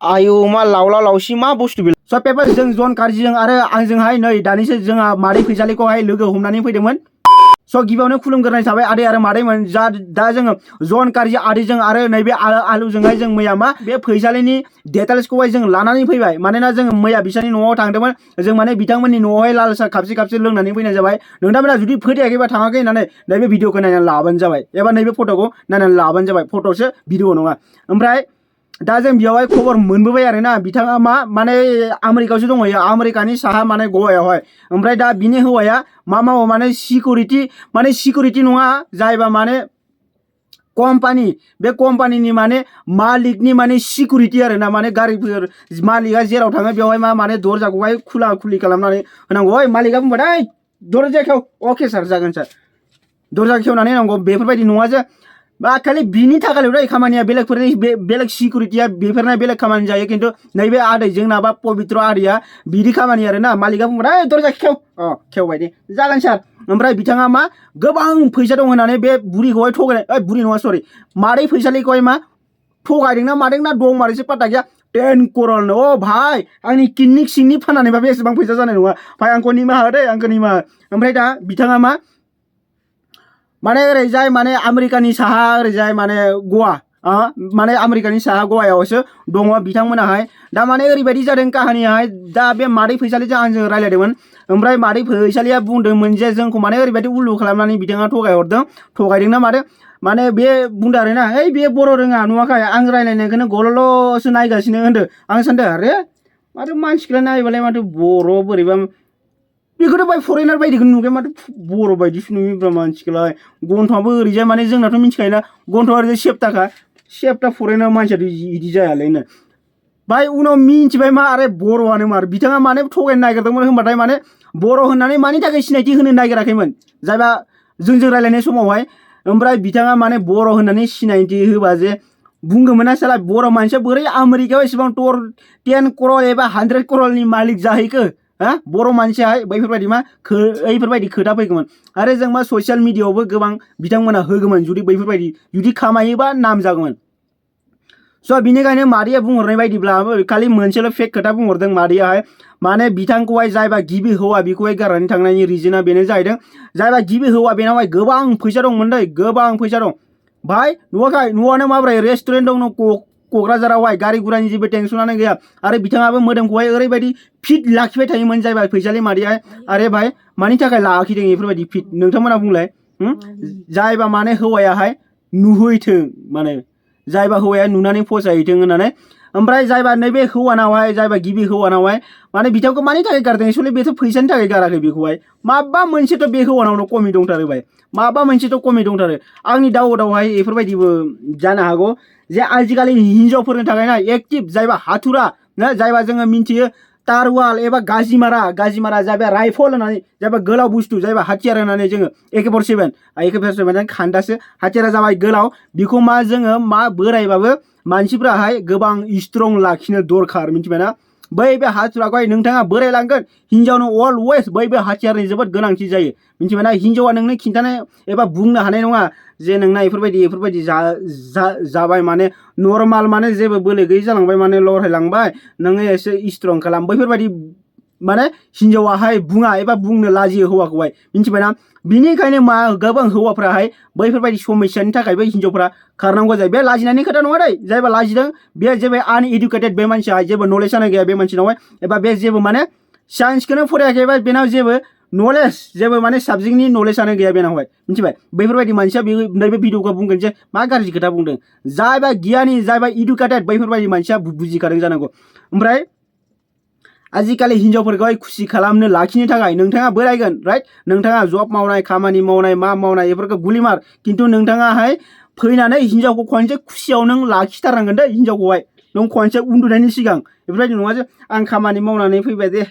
आयु मा लावला लावसि मा बुस्थु बे स पेपार जों जन कार्जिजों आरो आंजोंहाय नै दानिसो जोंहा मादै फैसालिखौहाय लोगो हमनानै फैदोंमोन। स गिबियावनो खुलुमग्रोनाय थाबाय आदै आरो मादैमोन दा जोङो जन कार्जि आदैजों आरो नैबे आलुजोंहाय जों मैया मा बे फैसालिनि डिटेल्सखौहाय जों लानानै फैबाय। मानोना जों मैया बिसोरनि न'आव थांदोंमोन, जों माने बिथांमोननि न'आवहाय लाल साहा खाबसे खाबसे लोंनानै फैनाय जाबाय। नोंथांमोना जुदि फोथायाखैबा थाङाखै होननानै नैबे भिडिअखौ नायनानै लाबानो जाबाय एबा नैबे फट'खौ नायनानै लाबानो जाबाय। फट'सो भिडिअ नङा। ओमफ्राय दा जों बेयावहाय खबर मोनबोबाय आरोना बिथाङा माने आमेरिकायावसो दंहैयो, आमेरिकानि साहा माने गवायावहाय। ओमफ्राय दा बिनि हौवाया मा मावो माने सिकिउरिटि नङा, जायबा माने कम्पानि, बे कम्पानिनि माने मालिकनि माने सिकिउरिटि आरोना, माने गारिफोर मालिकआ जेराव थाङो बेवहाय माने दरजाखौहाय खुला खुलि खालामनानै होनांगौ। ओइ मालिकआ बुंबाय दरजा खेव, अके सार जागोन सार, दरजा खेवनानै होनांगौ। बेफोरबायदि नङा जे खालि बिनि थाखायल' खामानिया, बेलेग सिकिउरिटिया बेफोरना बेलेग खामानि जायो। खिन्थु नैबे आदै जोंना बा पबित्र आदैया बिदि खामानि आरोना। मालिकआ बुंबाय दरजा खेव, खेवबाय दे जागोन सार। ओमफ्राय बिथाङा मा गोबां फैसा दं होननानै बे बुरिखौहाय थगायनाय, बुरि नङा सरि, मादै फैसालिखौहाय मा थगायदोंना मादोंना दं मारैसो पात्ता गैया। 10 क'रल नो भाई, आंनि किडनि सिंनि फाननानैबाबो एसेबां फैसा जानाय नङा भाई, आंखौ निमाहा दे, आंखौ निमाहा। ओमफ्राय दा बिथाङा माने ओरैजाय माने आमेरिकानि साहा ओरैजाय माने गवा, माने आमेरिकानि साहा गवायावसो दङ बिथांमोनाहाय। दा माने ओरैबायदि जादों काहानियाहाय, दा बे मादै फैसालिजों आंजों रायलायदोंमोन। ओमफ्राय मादै फैसालिया बुंदोंमोन जे जोंखौ माने ओरैबायदि उल्लु खालामनानै बिथाङा थगायदोंना मादों, माने बे बुंदों आरोना, ओइ बे बर' रोङा नुवाखै, आं रायलायनायखौनो गल'ल'सो नायगासिनो होनदों। आं सानदों आरे माथो मानसिखौलाय नायबालाय माथो बर' बोरैबा, बेखौथ' बाय फरेनार बायदिखौ नुगोन, माथो बर' बायदिसो नुयोब्रा मानसिखौलाय। गन्थ'आबो ओरैजाय माने जोंनाथ' मिथिखायोना गन्थ'आ ओरैजाय सेप्टा फरेनार मानसियाथ' इदि जायालैनो। बाय उनाव मिन्थिबाय मा आरे बर'आनो मार। बिथाङा माने थगायनो नागिरदोंमोन होनबाथाय माने बर' होननानै मानि थाखाय सिनायथि होनो नागिराखैमोन जायबा जोंजों रायलायनाय समावहाय। ओमफ्राय बिथाङा माने बर' होननानै सिनायथि होबा जे बुंगौमोन ना साला बर' मानसिया बोरै आमेरिकायाव एसेबां 10 क'रल एबा 100 क'रलनि मालिक जाहैखो, बर' मानसियाहाय बैफोरबायदि खोथा फैगौमोन। आरो जों मा ससियेल मिडियायावबो गोबां बिथांमोना होगौमोन जुदि खामायोबा नाम जागौमोन। स' बिनिखायनो मादैया बुंहरनाय बायदिब्ला खालि मोनसेल' फेक खोथा बुंहरदों मादैयाहाय, माने बिथांखौहाय जायबा गिबि हौवा बेखौहाय गारनानै थांनायनि रिजोना बेनो जाहैदों, जायबा गिबि हौवा बेनावहाय गोबां फैसा दंमोन दै, गोबां फैसा दं भाई। नुवाखै न'आनो माब्रै रेस्टुरेन्ट दं क'क्राझारावहाय, गारि गुरानि जेबो टेनसनानो गैया। आरो बिथाङाबो मोदोमखौहाय ओरैबायदि फिट लाखिबाय थायोमोन जायबा फैसालि मादैयाहाय। आरे भाई मानि थाखाय लाखिदों बेफोरबायदि फिट, नोंथांमोना बुंलाय। जायबा माने हौवायाहाय नुहैथों, माने जायबा हौवाया नुनानै फसायहैथों होननानै। ओमफ्राय जायबा नैबे हौवानावहाय, जायबा गिबि हौवानावहाय माने बिथांखौ मानि थाखाय गारदों, एक्सुवेलि बेथ' फैसानि थाखाय गाराखै बेखौहाय। माबा मोनसेथ' बे हौवानावनो कमि दंथारो भाई, माबा मोनसेथ' कमि दंथारो। आंनि दावहाय बेफोरबायदिबो जानो हागौ जे आजिखालि हिनजावफोरनि थाखाय ना एक्टिभ, जायबा हाथुरा, जायबा जोङो मिन्थियो तारवाल एबा गाजिमारा जायबा राइफल होननानै, जायबा गोलाव बुस्थु, जायबा हाथियार होननानै जोङो AK-47 खान्दासो हाथियारा जाबाय गोलाव। बेखौ जोङो बोरायबाबो मानसिफ्राहाय गोबां स्ट्रं लाखिनो दरखार, मिथिबायना। बै बे हाथुराखौहाय नोंथाङा बोरायलांगोन, हिनजावनो अलवेज बै बे हाथियारनि जोबोद गोनांथि जायो, मिथिबायना। हिनजावा नोंनो खिन्थानो एबा बुंनो हानाय नङा जे नोंना बेफोरबायदि जाबाय, माने नर्माल, माने जेबो बोलो गैयै जालांबाय, माने लरहायलांबाय, नोङो एसे स्ट्रं खालाम, बैफोरबायदि माने हिनजावाहाय बुङा एबा बुंनो लाजियो हौवाखौहाय, मिथिबायना। बिनिखायनो गोबां हौवाफ्राहाय बैफोरबायदि समस्यानि थाखायबो हिनजावफ्रा खारनांगौ जायो। बे लाजिनायनि खोथा नङा दै, जायबा लाजिदों बे जेबो आनइडुकेटेड, बे मानसिया जेबो नलेजआनो गैया बे मानसिनावहाय, एबा बे जेबो माने साइन्सखौनो फरायाखै, एबा बेनाव जेबो नलेज, जेबो माने साबजेक्टनि नलेजआनो गैया बेनावहाय, मिथिबाय। बैफोरबायदि मानसिया नैबे भिडिअखौ बुंगोन जे मा गाज्रि खोथा बुंदों। जायबा गियानि, जायबा इडुकेटेड, बैफोरबायदि मानसिया बुजिखादों जानांगौ। ओमफ्राय आजिखालि हिनजावफोरखौहाय खुसि खालामनो लाखिनो थाखाय नोंथाङा बोरायगोन, राइट, नोंथाङा जब मावनाय, खामानि मावनाय, मा मावनाय बेफोरखौ गुलिमार, खिन्थु नोंथाङाहाय फैनानै हिनजावखौ खनसे खुसियाव नों लाखिथारनांगोन दै। हिनजावखौहाय नों खनसे उन्दुनायनि सिगां, बेफोरबायदि नङा जे आं खामानि मावनानै फैबाय दे,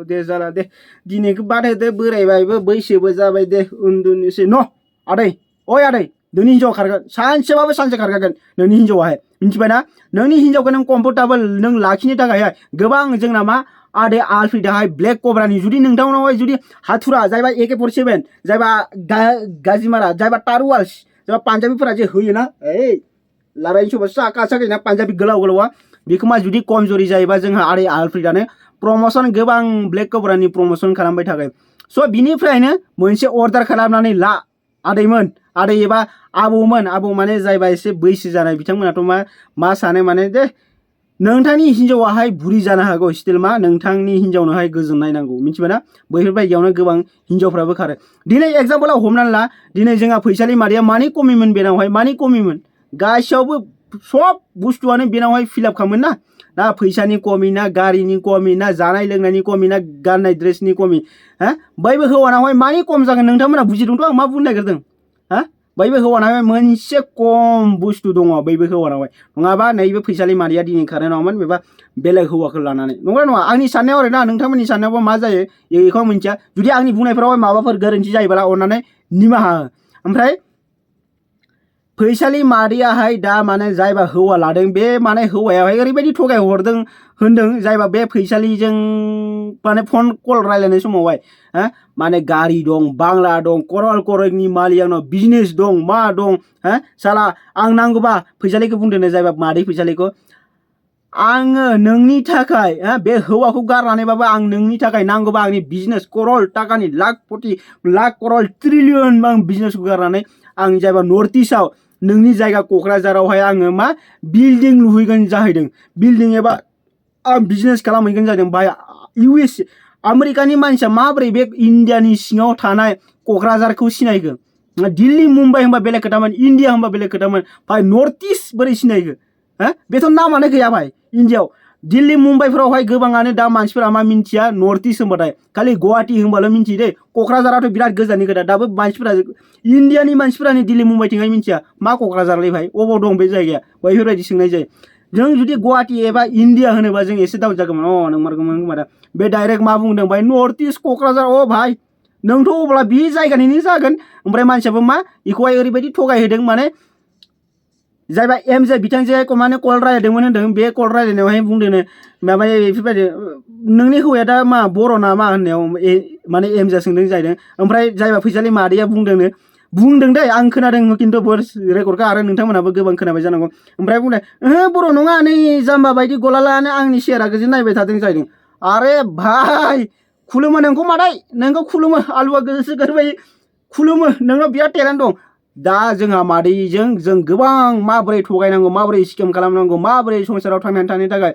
दे जाला दे, दिनैखौ बाद होदो, बोरायबायबो बैसोबो जाबाय दे, उन्दुनोसै। न' आदै, ओइ आदै, नोंनि हिनजावा खारगोन, सानसेबाबो सानसे खारखागोन नोंनि हिनजावाहाय, मिथिबायना। नोंनि हिनजावखौ नों कम्फर्टेबल नों लाखिनो थाखायहाय गोबां जोंना मा आदै आलफ्रिदाहाय ब्लेक कब्रानि, जुदि नोंथांनावहाय जुदि हाथुरा, जायबा AK-47, जायबा गाजिमारा, जायबा तारवाल्स, जायबा पान्जाबिफोरा जे होयोना, लारायनि समाव साखा साखैना पान्जाबि गोलाव गोलावा, बेखौ मा जुदि कमजोरि जायोबा जोंहा आदै आलफ्रिदानो प्रमोशन गोबां ब्लेक कब्रानि प्रमोशन खालामबाय थागोन स' बिनिफ्रायनो मोनसे अर्डार खालामनानै ला आदैमोन आदै एबा आबौमोन आबौ माने जायबा एसे बैसो जानाय बिथांमोनाथ' मा सानो माने दे नोंथांनि हिन्जावाहाय बुरि जानो हागौ स्टिल मा नोंथांनि हिन्जावनोहाय गोजोननाय नांगौ मिथिबायना बैफोरबायदियावनो गोबां हिन्जावफ्राबो खारो दिनै एग्जाम्पलाव हमनानै ला दिनै जोंहा फैसालि मादैया मानि कमिमोन बेनावहाय मानि कमिमोन गासैयावबो सब बुस्थुआनो बेनावहाय फिलाप खालामोन ना फैसानि कमि ना गारिनि कमि ना जानाय लोंनायनि कमि ना गाननाय ड्रेसनि कमि हा बैबो हौवानावहाय मानि कम जागोन नोंथांमोना बुजिदोंथ' आं मा बुंनो नागिरदों हा बैबो हौवानावहाय मोनसे खम बुस्थु दङ बैबो हौवानावहाय नङाबा नैबे फैसालि मादैया दिनै खारनाय नङामोन एबा बेलेग हौवाखौ लानानै नंगौना नङा आंनि साननायाव आरोना नोंथांमोननि साननायावबा मा जायो बेखौ आं मिथिया जुदि आंनि बुंनायफोराव माबाफोर गोरोन्थि जायोब्ला अननानै निमाहा हो ओमफ्राय फैसालि मादैयाहाय दा माने जायबा हौवा लादों बे माने हौवायाहाय ओरैबायदि थगाय हरदों होनदों जायबा बे फैसालिजों माने फन कल रायलायनाय समावहाय हा माने गारि दं बांला दं करनि मालि आंनाव बिजनेस दं मा दं हा साला आं नांगौबा फैसालिखौ बुंदों जायबा मादै फैसालिखौ आङो नोंनि थाखाय बे हौवाखौ गारनानैबाबो आं नोंनि थाखाय नांगौबा आंनि बिजनेस करल टाकानि लाख करल ट्रिलियन आं बिजनेसखौ गारनानै आं जायबा नर्थ इस्टआव नोंनि जायगा क'क्राझारावहाय आङो मा बिल्डिं लुहैगोन जाहैदों बिल्डिं एबा आं बिजनेस खालामहैगोन जादों बाय US आमेरिकानि मानसिया माबोरै बे इण्डियानि सिङाव थानाय क'क्राझारखौ सिनायगोन दिल्ली मुम्बाइ होनबा बेलेग खोथामोन इण्डिया होनबा बेलेग खोथामोन भाई नर्थ इस्ट बोरै सिनायगोन बेथ' नामानो गैया भाई इण्डियाआव दिल्ली मुम्बाइफोरावहाय गोबाङानो दा मानसिफोरा मा मिन्थिया नर्थ इस्ट होनबाथाय खालि गुवाहाटि होनबाल' मिन्थियो दे क'क्राझाराथ' बिराद गोजाननि खोथा दाबो मानसिफोरा इण्डियानि मानसिफोरानो दिल्ली मुम्बाइथिंहाय मिन्थिया मा क'क्राझारलै भाई अबाव दं बे जायगाया बैफोरबायदि सोंनाय जायो जों जुदि गुवाहाटि एबा इण्डिया होनोबा जों एसे दाउट जागौमोन नंमारगौमोन होनबा बे डाइरेक्ट मा बुंदों भाई नर्थ इस्ट क'क्राझार भाई नोंथ' अब्ला बे जायगानिनो जागोन ओमफ्राय मानसियाबो मा बेखौहाय ओरैबायदि थगायहोदों माने जायबा एमजे बिथांजों माने कल रायलायदोंमोन होनदों बे कल रायलायनायावहाय बुंदों माबा बेफोरबायदि नोंनि हौवाया दा मा बर' ना मा होननायाव माने एमजे सोंदों जाहैदों ओमफ्राय जायबा फैसालि मादैया बुंदों दै आं खोनादों खिन्थु रेकर्डखौ आरो नोंथांमोनाबो गोबां खोनाबाय जानांगौ ओमफ्राय बुंदों बर' नङा नै जाम्बा बायदि गलालानो आंनि सेहेरा गोजों नायबाय थादों जाहैदों आरे भाई खुलुमो नोंखौ मादै नोंखौ खुलुमो आलुवा गोसो गोरबोयै खुलुमो नोंनाव बिराद टेलेन्ट दं दा जोंहा मादैजों जों गोबां माबोरै थगायनांगौ माबोरै स्केम खालामनांगौ माबोरै संसाराव थांनानै थानो थाखाय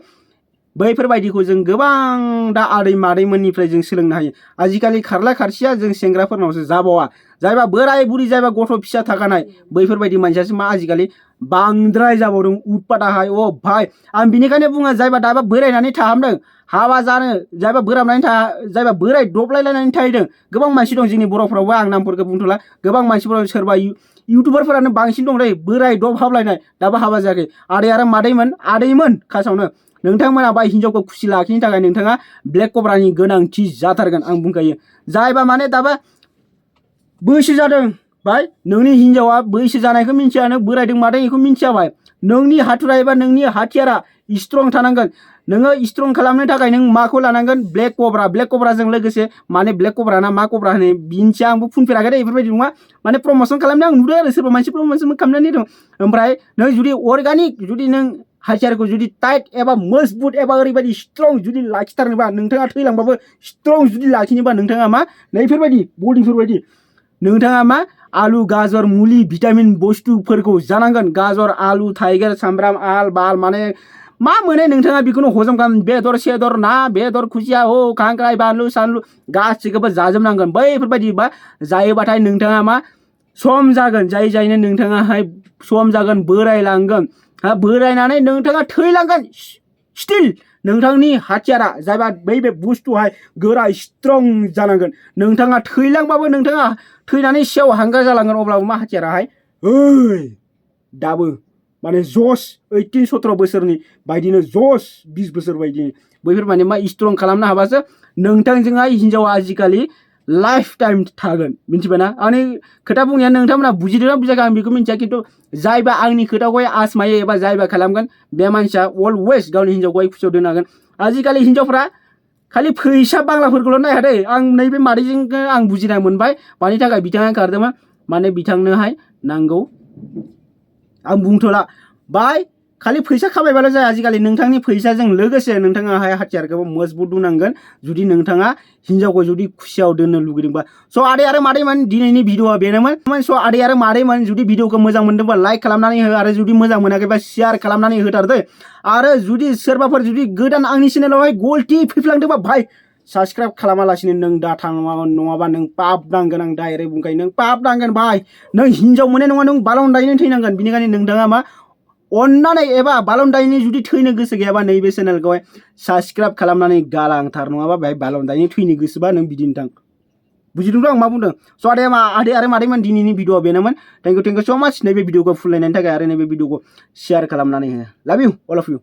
बैफोरबायदिखौ जों गोबां दा आदै मादैमोननिफ्राय जों सोलोंनो हायो आजिखालि खारला खारसिया जों सेंग्राफोरनावसो जाबावा जायबा बोराय बुरि जायबा गथ' फिसा थाखानाय बैफोरबायदि मानसियासो मा आजिखालि बांद्राय जाबावदों उतपाताहाय भाई आं बिनिखायनो बुङो जायबा दाबा बोरायनानै थाहामदों हाबा जानो जायबा जायबा बोराय दबलायलायनानै थाहैदों गोबां मानसि दं जोंनि बर'फ्रावबो आं नामफोरखौ बुंथ'ला गोबां मानसिफोराव सोरबा इउटुबारफोरानो बांसिन दं दै बोराय दब हाबलायनाय दाबो हाबा जायाखै आदै आरो आदैमोन खासावनो नोंथांमोना बा हिनजावखौ खुसि लाखिनो थाखाय नोंथाङा ब्लेक कब्रानि गोनांथि जाथारगोन आं बुंखायो जायबा माने दाबा बैसो जादों भाई नोंनि हिनजावा बैसो जानायखौ मिन्थिया नों बोरायदों मादों बेखौ मिन्थिया भाई नोंनि हाथुरा एबा नोंनि हाथियारा स्ट्रं थानांगोन नोङो स्ट्रं खालामनो थाखाय नों माखौ लानांगोन ब्लेक कब्राजों लोगोसे माने ब्लेक कब्रा ना मा कब्रा होनो बिनिथिया आंबो फुनफेराखै दे बेफोरबायदि नङा माने प्रमोसन खालामनो आं नुदों आरो सोरबा मानसि प्रमोसन खालामनानै दं ओमफ्राय नों जुदि अर्गानिक जुदि नों हाथियारखौ जुदि टाइट एबा मजबुत एबा ओरैबायदि स्ट्रं जुदि लाखिथारनोबा नोंथाङा थैलांबाबो स्ट्रं जुदि लाखिनोबा नोंथाङा मा नैफोरबायदि बडिफोरबायदि नोंथाङा मा आलु गाजर मुलि भिटामिन बुस्थुफोरखौ जानांगोन गाजर आलु थाइगिर सामब्राम आल बाल माने मा मोनो नोंथाङा बेखौनो हजम खालाम बेदर सेदर ना बेदर खुसिया खांख्राइ बानलु सानलु गासिखौबो जाजोबनांगोन बैफोरबायदि बा जायोबाथाय नोंथाङा मा सम जागोन जायनो नोंथाङाहाय सम जागोन बोरायलांगोन बोरायनानै नोंथाङा थैलांगोन स्टिल नोंथांनि हाथियारा जायबा बे बुस्थुहाय गोरा स्ट्रं जानांगोन नोंथाङा थैलांबाबो नोंथाङा थैनानै सेव हांगार जालांगोन अब्लाबो मा हाथियाराहाय दाबो माने जस 18-17 बोसोरनि बायदिनो जस 20 बोसोर बायदि बैफोर माने मा स्ट्रं खालामनो हाबासो नोंथांजोंहाय हिनजावा आजिखालि लाइफ टाइम थागोन मिन्थिबायना आंनि खोथा बुंनाया नोंथांमोना बुजिदोंना बुजियाखै आं बेखौ मिन्थिया खिन्थु जायबा आंनि खोथाखौहाय आसमायो एबा जायबा खालामगोन बे मानसिया अलवेज गावनि हिनजावखौहाय खुसियाव दोननो हागोन आजिखालि हिनजावफ्रा खालि फैसा बांलाफोरखौल' नायहा आं नैबे मादैजों आं बुजिना मोनबाय मानि थाखाय बिथाङा खारदोंमोन माने बिथांनोहाय नांगौ आं बुंथ'ला बाय खालि फैसा खामायबाल' जाया आजिखालि नोंथांनि फैसाजों लोगोसे नोंथाङाहाय हाथियारखौबो मजबुत नांगोन जुदि नोंथाङा हिनजावखौ जुदि खुसियाव दोननो लुगैदोंबा स' आदै आरो मादैमोन दिनैनि भिडिअआ बेनोमोन स' आदै आरो मादैमोन जुदि भिडिअखौ मोजां मोनदोंबा लाइक खालामनानै हो आरो जुदि मोजां मोनाखैबा शेयार खालामनानै होथारदो आरो जुदि सोरबाफोर जुदि गोदान आंनि चेनेलावहाय गलथि फैफ्लांदोंबा भाई साबसक्राइब खालामालासिनो नों दाथा नङाबा नों पाप नांगोन आं डाइरेक्ट बुंखायो नों पाप नांगोन भाई नों हिनजाव मोननाय नङा नों बालनदायैनो थैनांगोन बिनिखायनो नोंथाङा मा अन्नानै एबा बालनदायैनि जुदि थैनो गोसो गैयाबा नैबे चेनेलखौहाय साबसक्राइब खालामनानै गालांथार नङाबा बेहाय बालनदायैनो थैनो गोसोबा नों बिदिनो थां बुजिदोंथ' आं मा बुंदों स' आदै आरो मादैमोन दिनैनि भिडिअआ बेनोमोन थेंक इउ स' माच नैबे भिडिअखौ फुल नायनायनि थाखाय आरो नैबे भिडिअखौ शेयार खालामनानै हो लाभ इउ अल अफ इउ